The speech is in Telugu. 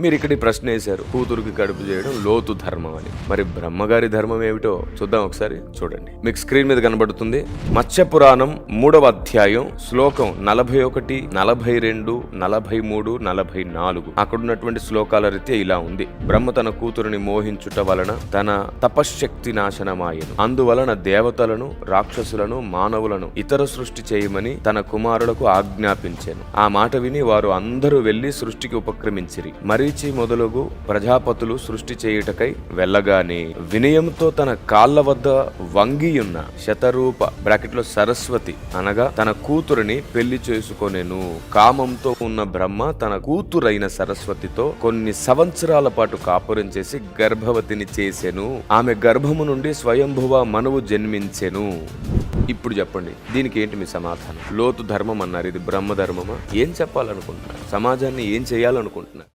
మీరు ఇక్కడ ఈ ప్రశ్న వేశారు, కూతురుకి కడుపు చేయడం లోతు ధర్మం అని. మరి బ్రహ్మగారి ధర్మం ఏమిటో చూద్దాం ఒకసారి. చూడండి, మీకు స్క్రీన్ మీద కనబడుతుంది. మత్స్య పురాణం 3వ అధ్యాయం శ్లోకం 41, 42, 43, 44. అక్కడ ఉన్నటువంటి శ్లోకాల రీత్యా ఇలా ఉంది. బ్రహ్మ తన కూతురుని మోహించుట వలన తన తపశ్శక్తి నాశనమాయను. అందువలన దేవతలను, రాక్షసులను, మానవులను ఇతర సృష్టి చేయమని తన కుమారులకు ఆజ్ఞాపించాను. ఆ మాట విని వారు అందరూ వెళ్లి సృష్టికి ఉపక్రమించిరి. మరీచి మొదలగు ప్రజాపతులు సృష్టి చేయుటకై వెళ్ళగానే వినయంతో తన కాళ్ల వద్ద వంగియున్న శతరూప బ్రాకెట్లో సరస్వతి అనగా తన కూతురిని పెళ్లి చేసుకొనెను. కామంతో ఉన్న బ్రహ్మ తన కూతురైన సరస్వతితో కొన్ని సంవత్సరాల పాటు కాపురం చేసి గర్భవతిని చేసెను. ఆమె గర్భము నుండి స్వయంభువ మనువు జన్మించెను. ఇప్పుడు చెప్పండి, దీనికి ఏంటి మీ సమాధానం? లోతు ధర్మం అన్నారు, ఇది బ్రహ్మ ధర్మమా? ఏం చెప్పాలనుకుంటున్నారు? సమాజాన్ని ఏం చేయాలనుకుంటున్నారు?